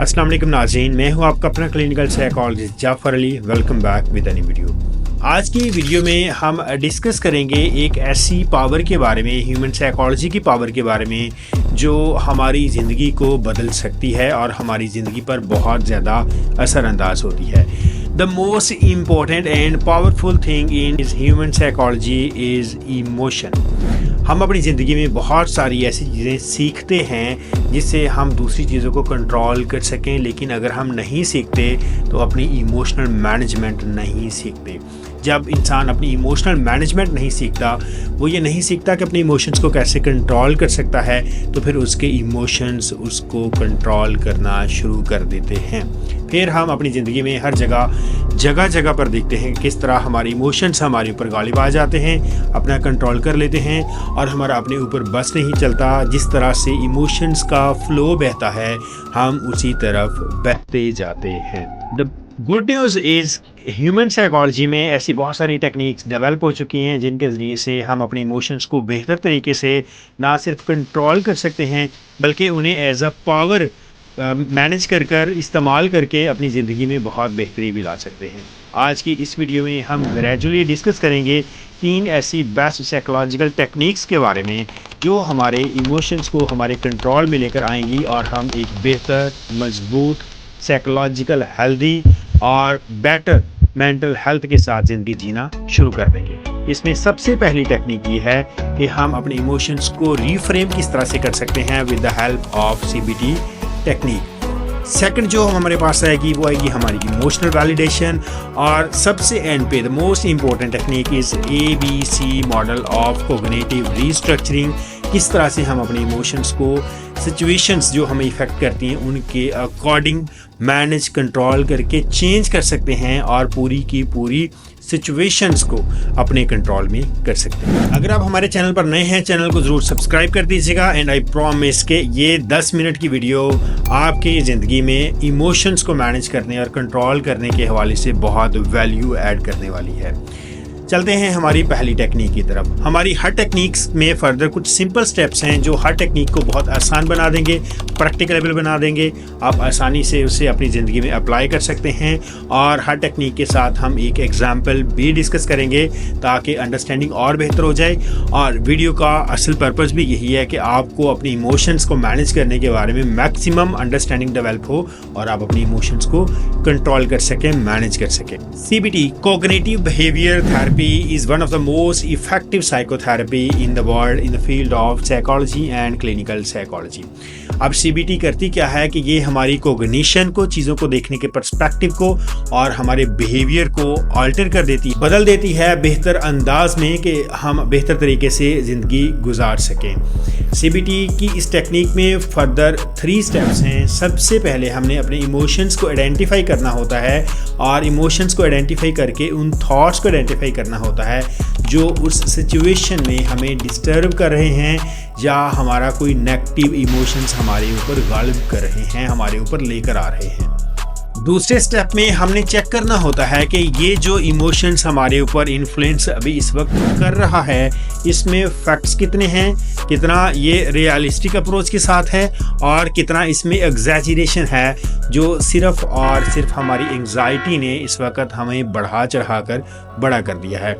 अस्सलाम वालेकुम नाज़रीन, मैं हूं आपका अपना clinical psychologist Jafar Ali. Welcome back with any video. आज की वीडियो में हम डिस्कस करेंगे एक ऐसी पावर के बारे में, ह्यूमन साइकोलॉजी की पावर के बारे में, जो हमारी ज़िंदगी को बदल सकती है और हमारी ज़िंदगी पर बहुत ज़्यादा असरअंदाज होती है। The most important and powerful thing in human psychology is emotion. हम अपनी ज़िंदगी में बहुत सारी ऐसी चीज़ें सीखते हैं जिससे हम दूसरी चीज़ों को कंट्रोल कर सकें, लेकिन अगर हम नहीं सीखते तो अपनी इमोशनल मैनेजमेंट नहीं सीखते। जब इंसान अपनी इमोशनल मैनेजमेंट नहीं सीखता, वो ये नहीं सीखता कि अपने इमोशंस को कैसे कंट्रोल कर सकता है, तो फिर उसके इमोशंस उसको कंट्रोल करना शुरू कर देते हैं। फिर हम अपनी ज़िंदगी में हर जगह पर देखते हैं किस तरह हमारे इमोशंस हमारे ऊपर गालिब आ जाते हैं, अपना कंट्रोल कर लेते हैं और हमारा अपने ऊपर बस नहीं चलता। जिस तरह से इमोशंस का फ्लो बहता है, हम उसी तरफ बहते जाते हैं। The good news is human psychology में ऐसी बहुत सारी टेक्निक्स डेवलप हो चुकी हैं जिनके ज़रिए से हम अपने इमोशंस को बेहतर तरीके से ना सिर्फ कंट्रोल कर सकते हैं, बल्कि उन्हें एज अ पावर मैनेज कर इस्तेमाल करके अपनी ज़िंदगी में बहुत बेहतरी भी ला सकते हैं। आज की इस वीडियो में हम ग्रेजुअली डिस्कस करेंगे 3 ऐसी बेस्ट साइकोलॉजिकल टेक्निक्स के बारे में जो हमारे इमोशंस को हमारे कंट्रोल में लेकर आएंगी और हम एक बेहतर, मजबूत, साइकोलॉजिकल, हेल्दी और बेटर मेंटल हेल्थ के साथ ज़िंदगी जीना शुरू कर देंगे। इसमें सबसे पहली टेक्निक ये है कि हम अपने इमोशंस को रीफ्रेम किस तरह से कर सकते हैं with the help of CBT technique. Second जो हमारे पास आएगी वो आएगी हमारी इमोशनल वैलिडेशन, और सबसे एंड पे the most important technique is ABC model of cognitive restructuring. किस तरह से हम अपने इमोशंस को सिचुएशंस जो हमें इफ़ेक्ट करती हैं उनके अकॉर्डिंग मैनेज, कंट्रोल करके चेंज कर सकते हैं और पूरी की पूरी सिचुएशंस को अपने कंट्रोल में कर सकते हैं। अगर आप हमारे चैनल पर नए हैं, चैनल को ज़रूर सब्सक्राइब कर दीजिएगा एंड आई प्रॉमिस कि ये 10 मिनट की वीडियो आपकी ज़िंदगी में इमोशंस को मैनेज करने और कंट्रोल करने के हवाले से बहुत वैल्यू ऐड करने वाली है। चलते हैं हमारी पहली टेक्निक की तरफ। हमारी हर टेक्निक्स में फर्दर कुछ सिंपल स्टेप्स हैं जो हर टेक्निक को बहुत आसान बना देंगे, प्रैक्टिकलेबल बना देंगे। आप आसानी से उसे अपनी ज़िंदगी में अप्लाई कर सकते हैं और हर टेक्निक के साथ हम एक एग्जाम्पल भी डिस्कस करेंगे ताकि अंडरस्टैंडिंग और बेहतर हो जाए। और वीडियो का असल पर्पस भी यही है कि आपको अपने इमोशंस को मैनेज करने के बारे में मैक्सिमम अंडरस्टैंडिंग डेवलप हो और आप अपने इमोशंस को कंट्रोल कर सकें, मैनेज कर सकें। CBT cognitive behaviour therapy is one of the most effective psychotherapy in the world in the field of psychology and clinical psychology। अब CBT करती क्या है कि ये हमारी कोग्निशन को, चीज़ों को देखने के पर्सपेक्टिव को और हमारे बिहेवियर को अल्टर कर देती है, बदल देती है बेहतर अंदाज में कि हम बेहतर तरीके से ज़िंदगी गुजार सकें। CBT की इस टेक्निक में फर्दर 3 स्टेप्स हैं। सबसे पहले हमने अपने इमोशंस को आइडेंटिफाई करना होता है और इमोशंस को आइडेंटिफाई करके उन थॉट्स को आइडेंटिफाई करना होता है जो उस सिचुएशन में हमें डिस्टर्ब कर रहे हैं या हमारा कोई नेगेटिव इमोशंस हमारे ऊपर गालिब कर रहे हैं, हमारे ऊपर लेकर आ रहे हैं। दूसरे स्टेप में हमने चेक करना होता है कि ये जो इमोशंस हमारे ऊपर इन्फ्लुएंस अभी इस वक्त कर रहा है, इसमें फैक्ट्स कितने हैं, कितना ये रियलिस्टिक अप्रोच के साथ है और कितना इसमें एग्जैजरेशन है जो सिर्फ और सिर्फ हमारी एंग्जाइटी ने इस वक्त हमें बढ़ा चढ़ा कर बड़ा कर दिया है।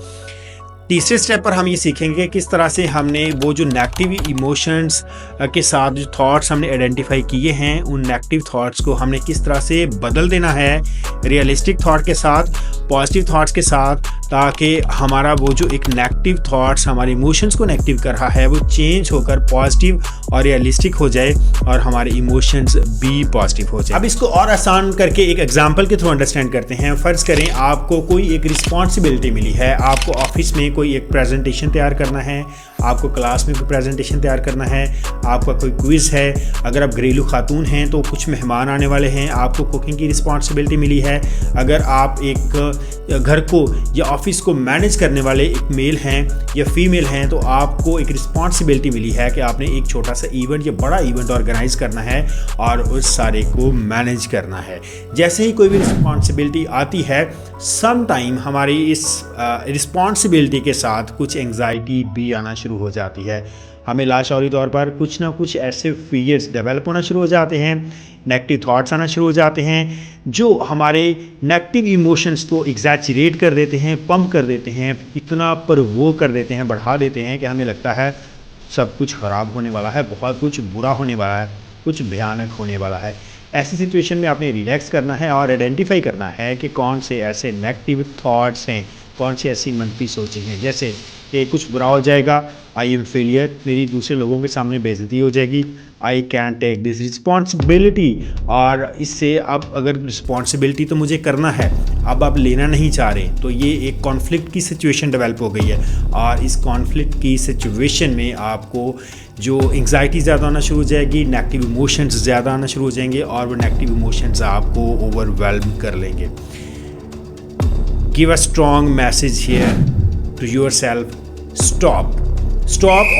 तीसरे स्टेप पर हम ये सीखेंगे किस तरह से हमने वो जो नेगेटिव इमोशंस के साथ जो थॉट्स हमने आइडेंटिफाई किए हैं, उन नेगेटिव थॉट्स को हमने किस तरह से बदल देना है रियलिस्टिक थॉट के साथ, पॉजिटिव थॉट्स के साथ, ताकि हमारा वो जो एक नेगेटिव थॉट्स हमारे इमोशंस को नेगेटिव कर रहा है वो चेंज होकर पॉजिटिव और रियलिस्टिक हो जाए और हमारे इमोशंस भी पॉजिटिव हो जाए। अब इसको और आसान करके एक एग्जांपल के थ्रू अंडरस्टैंड करते हैं। फ़र्ज़ करें आपको कोई एक रिस्पॉन्सिबिलिटी मिली है, आपको ऑफिस में कोई एक प्रेजेंटेशन तैयार करना है, आपको क्लास में कोई प्रेजेंटेशन तैयार करना है, आपका कोई क्विज़ है, अगर आप घरेलू खातून हैं तो कुछ मेहमान आने वाले हैं, आपको कुकिंग की रिस्पॉन्सिबिलिटी मिली है, अगर आप एक घर को या ऑफिस को मैनेज करने वाले एक मेल हैं या फीमेल हैं तो आपको एक रिस्पॉन्सिबिलिटी मिली है कि आपने एक छोटा सा इवेंट या बड़ा इवेंट ऑर्गेनाइज करना है और उस सारे को मैनेज करना है। जैसे ही कोई भी रिस्पॉन्सिबिलिटी आती है, सम टाइम हमारी इस रिस्पॉन्सिबिलिटी के साथ कुछ एंग्जाइटी भी आना शुरू हो जाती है। हमें लाशौरी तौर पर कुछ ना कुछ ऐसे फियर्स डेवलप होना शुरू हो जाते हैं, नेगेटिव थॉट्स आना शुरू हो जाते हैं जो हमारे नेगेटिव इमोशंस को एग्जैचरेट कर देते हैं, पंप कर देते हैं, इतना प्रवोक कर देते हैं, बढ़ा देते हैं कि हमें लगता है सब कुछ ख़राब होने वाला है, बहुत कुछ बुरा होने वाला है, कुछ भयानक होने वाला है। ऐसी सिचुएशन में आपने रिलैक्स करना है और आइडेंटिफाई करना है कि कौन से ऐसे नेगेटिव थॉट्स हैं, कौन सी ऐसी मनफी सोचें हैं। जैसे कि कुछ बुरा हो जाएगा, आई एम फेलियर, मेरी दूसरे लोगों के सामने बेइज्जती हो जाएगी, I can take this responsibility, और इससे अब अगर रिस्पॉन्सिबिलिटी तो मुझे करना है, अब आप लेना नहीं चाह रहे, तो ये एक कॉन्फ्लिक्ट की सिचुएशन डेवलप हो गई है। और इस कॉन्फ्लिक्ट की सिचुएशन में आपको जो एंग्जाइटी ज़्यादा आना शुरू हो जाएगी, नेगेटिव इमोशंस ज़्यादा आना शुरू हो जाएंगे और वो नेगेटिव इमोशंस आपको ओवरवेल्म कर लेंगे। Give a strong message here to yourself, stop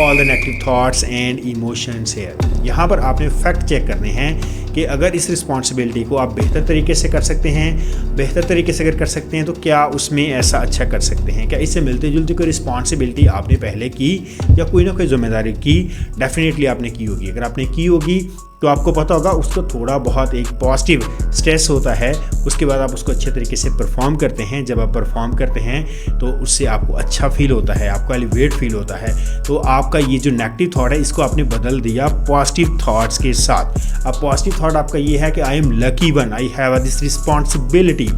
all the negative thoughts and emotions here. यहाँ पर आपने फैक्ट चेक करने हैं कि अगर इस रिस्पॉन्सिबिलिटी को आप बेहतर तरीके से कर सकते हैं, बेहतर तरीके से अगर कर सकते हैं तो क्या उसमें ऐसा अच्छा कर सकते हैं, क्या इससे मिलते जुलते कोई रिस्पॉन्सिबिलिटी आपने पहले की या कोई ना कोई जिम्मेदारी की डेफिनेटली आपने की होगी। अगर आपने की होगी तो आपको पता होगा उसको थोड़ा बहुत एक पॉजिटिव स्ट्रेस होता है, उसके बाद आप उसको अच्छे तरीके से परफॉर्म करते हैं। जब आप परफॉर्म करते हैं तो उससे आपको अच्छा फील होता है, आपको एलिवेट फील होता है। तो आपका ये जो नेगेटिव थॉट है इसको आपने बदल दिया पॉजिटिव थॉट्स के साथ। अब पॉजिटिव थॉट आपका ये है कि I am lucky one, I have this responsibility,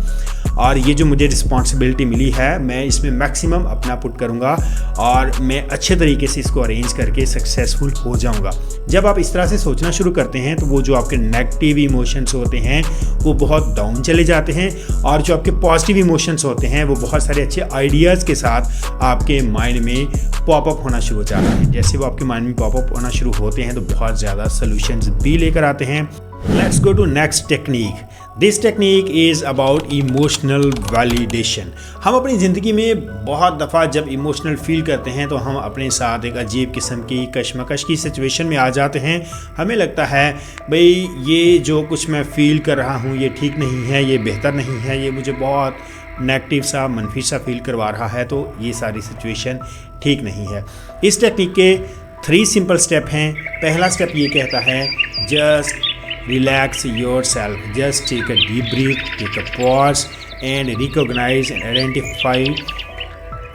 और ये जो मुझे रिस्पॉन्सिबिलिटी मिली है मैं इसमें मैक्सिमम अपना पुट करूँगा और मैं अच्छे तरीके से इसको अरेंज करके सक्सेसफुल हो जाऊँगा। जब आप इस तरह से सोचना शुरू करते हैं तो वो जो आपके नेगेटिव इमोशंस होते हैं वो बहुत डाउन चले जाते हैं, और जो आपके पॉजिटिव इमोशंस होते हैं वो बहुत सारे अच्छे आइडियाज़ के साथ आपके माइंड में पॉपअप होना शुरू हो जाते हैं। जैसे वो आपके माइंड में पॉपअप होना शुरू होते हैं तो बहुत ज़्यादा सोल्यूशंस भी लेकर आते हैं। Let's go to next technique. This technique is about emotional validation. हम अपनी ज़िंदगी में बहुत दफ़ा जब इमोशनल फील करते हैं तो हम अपने साथ एक अजीब किस्म की कशमकश की सिचुएशन में आ जाते हैं। हमें लगता है भाई ये जो कुछ मैं फ़ील कर रहा हूँ ये ठीक नहीं है, ये बेहतर नहीं है, ये मुझे बहुत नेगेटिव सा मनफी सा फील करवा रहा है, तो ये सारी सिचुएशन ठीक नहीं है। इस टेक्निक के 3 सिंपल स्टेप हैं। पहला स्टेप ये कहता है just relax yourself, just take a deep breath, take a pause and recognize and identify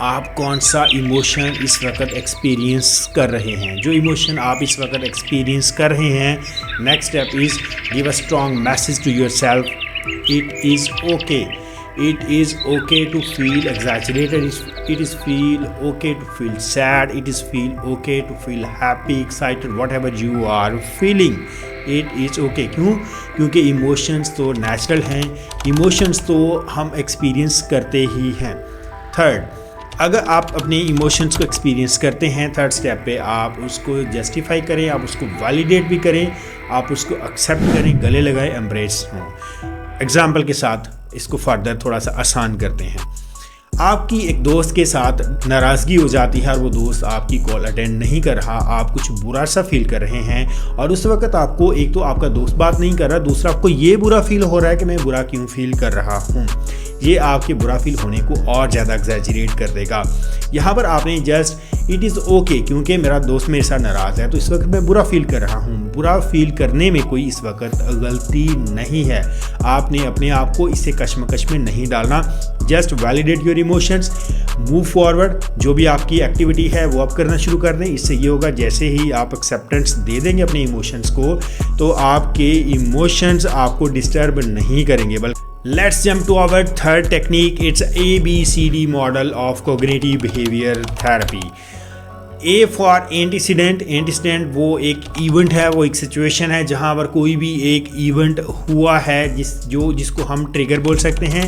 आप कौन सा इमोशन इस वक्त एक्सपीरियंस कर रहे हैं। जो इमोशन आप इस वक्त एक्सपीरियंस कर रहे हैं, next step is give a strong message to yourself, it is okay, it is okay to feel exaggerated, it is feel okay to feel sad, it is feel okay to feel happy, excited, whatever you are feeling, it is okay। क्यों? क्योंकि emotions तो natural हैं, emotions तो हम experience करते ही हैं। Third, अगर आप अपने इमोशंस को एक्सपीरियंस करते हैं, थर्ड स्टेप पे आप उसको जस्टिफाई करें, आप उसको वैलिडेट भी करें, आप उसको एक्सेप्ट करें, गले लगाएं, एम्ब्रेस हों। एग्जाम्पल के साथ इसको फर्दर थोड़ा सा आसान करते हैं। आपकी एक दोस्त के साथ नाराज़गी हो जाती है और वो दोस्त आपकी कॉल अटेंड नहीं कर रहा, आप कुछ बुरा सा फील कर रहे हैं और उस वक्त आपको एक तो आपका दोस्त बात नहीं कर रहा, दूसरा आपको ये बुरा फील हो रहा है कि मैं बुरा क्यों फील कर रहा हूँ। ये आपके बुरा फील होने को और ज़्यादा एग्जैजरेट कर देगा। यहाँ पर आपने जस्ट इट इज़ ओके, क्योंकि मेरा दोस्त मेरे साथ नाराज़ है तो इस वक्त मैं बुरा फील कर रहा हूँ। बुरा फील करने में कोई इस वक्त गलती नहीं है। आपने अपने आप को इससे कश्मकश में नहीं डालना। Just validate your emotions, move forward. जो भी आपकी एक्टिविटी है वो आप करना शुरू कर दें। इससे ये होगा जैसे ही आप एक्सेप्टेंस दे देंगे अपने इमोशंस को तो आपके इमोशंस आपको डिस्टर्ब नहीं करेंगे। बल्कि Let's jump to our third technique. It's ABCD model of cognitive behavior therapy. A for antecedent. Antecedent वो एक इवेंट है, वो एक सिचुएशन है जहाँ पर कोई भी एक इवेंट हुआ है जिसको हम ट्रिगर बोल सकते हैं।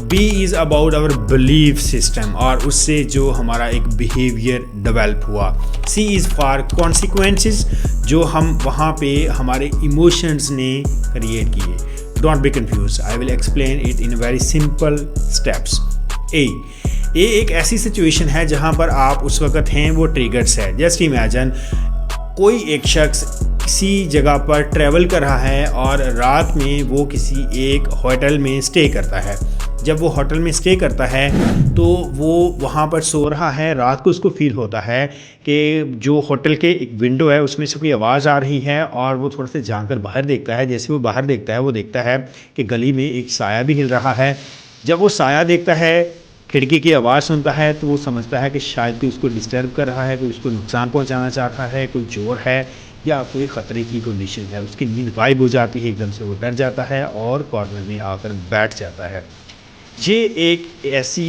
B is about our belief system और उससे जो हमारा एक बिहेवियर डेवलप हुआ। C is for consequences जो हम वहाँ पे हमारे इमोशंस ने क्रिएट किए। Don't be confused. I will explain it in very simple steps. A एक ऐसी सिचुएशन है जहाँ पर आप उस वक्त हैं, वो ट्रिगर्स है। जस्ट इमेजिन कोई एक शख्स किसी जगह पर ट्रैवल कर रहा है और रात में वो किसी एक होटल में स्टे करता है। जब वो होटल में स्टे करता है तो वो वहाँ पर सो रहा है। रात को उसको फील होता है कि जो होटल के एक विंडो है उसमें से कोई आवाज़ आ रही है और वो थोड़ा सा झांक कर बाहर देखता है। जैसे वो बाहर देखता है वो देखता है कि गली में एक साया भी हिल रहा है। जब वो साया देखता है, खिड़की की आवाज़ सुनता है, तो वो समझता है कि शायद कोई उसको डिस्टर्ब कर रहा है, कोई उसको नुकसान पहुंचाना चाह रहा है, कोई चोर है या कोई ख़तरे की कंडीशन है। उसकी नींद गायब हो जाती है, एकदम से वो डर जाता है और कॉर्नर में आकर बैठ जाता है। ये एक ऐसी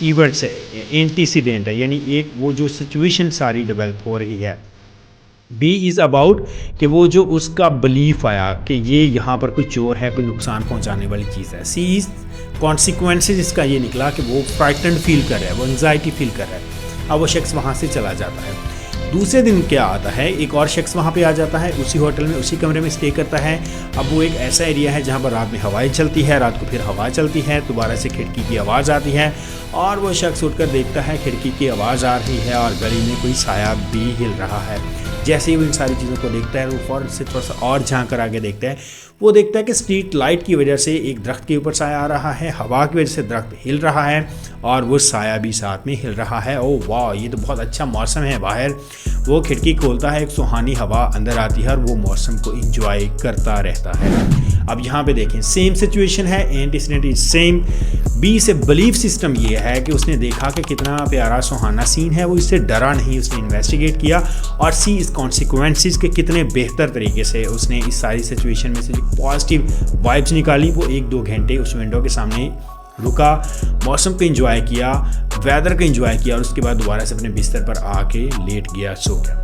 इवेंट्स है, एंटीसीडेंट है, यानी एक वो जो सिचुएशन सारी डेवलप हो रही है। बी इज़ अबाउट कि वो जो उसका बिलीफ आया कि ये यहाँ पर कोई चोर है, कोई नुकसान पहुँचाने वाली चीज़ है। सी इज़ कॉन्सिक्वेंसेज इसका ये निकला कि वो फ्राइटन्ड फील कर रहा है, वो एंग्जाइटी फील कर रहा है। अब वो शख्स वहाँ से चला जाता है। दूसरे दिन क्या आता है, एक और शख्स वहाँ पे आ जाता है, उसी होटल में उसी कमरे में स्टे करता है। अब वो एक ऐसा एरिया है जहाँ पर रात में हवाएं चलती है, रात को फिर हवा चलती है, दोबारा से खिड़की की आवाज़ आती है और वो शख्स उठकर देखता है खिड़की की आवाज़ आ रही है और गली में कोई साया भी हिल रहा है। जैसे ही वो इन सारी चीज़ों को देखता है वो फ़ौरन से थोड़ा सा और झांक कर आगे देखता है। वो देखता है कि स्ट्रीट लाइट की वजह से एक दरख्त के ऊपर साया आ रहा है, हवा की वजह से दरख्त हिल रहा है और वो साया भी साथ में हिल रहा है। ओह वाह, ये तो बहुत अच्छा मौसम है बाहर। वो खिड़की खोलता है, एक सुहानी हवा अंदर आती है और वो मौसम को इंजॉय करता रहता है। अब यहाँ पे देखें, सेम सिचुएशन है, एंटीसीडेंट इज सेम। बी से बिलीफ सिस्टम ये है कि उसने देखा कि कितना प्यारा सुहाना सीन है, वो इससे डरा नहीं, उसने इन्वेस्टिगेट किया। और सी इस कॉन्सिक्वेंसेस के कितने बेहतर तरीके से उसने इस सारी सिचुएशन में से जो पॉजिटिव वाइब्स निकाली, वो 1-2 घंटे उस विंडो के सामने रुका, मौसम को एंजॉय किया, वेदर को एंजॉय किया और उसके बाद दोबारा से अपने बिस्तर पर आके लेट गया, सो गया।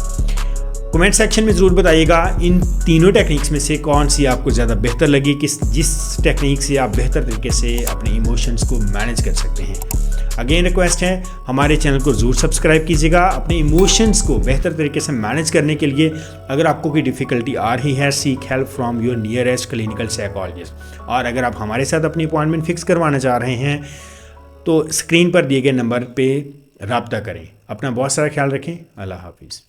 कमेंट सेक्शन में ज़रूर बताइएगा इन तीनों टेक्निक्स में से कौन सी आपको ज़्यादा बेहतर लगी, जिस टेक्निक से आप बेहतर तरीके से अपने इमोशंस को मैनेज कर सकते हैं। अगेन रिक्वेस्ट है, हमारे चैनल को ज़रूर सब्सक्राइब कीजिएगा। अपने इमोशंस को बेहतर तरीके से मैनेज करने के लिए अगर आपको कोई डिफ़िकल्टी आ रही है, seek help from your nearest clinical psychologist. और अगर आप हमारे साथ अपनी अपॉइंटमेंट फ़िक्स करवाना चाह रहे हैं तो स्क्रीन पर दिए गए नंबर पर रब्ता करें। अपना बहुत सारा ख्याल रखें। अल्लाह हाफिज़।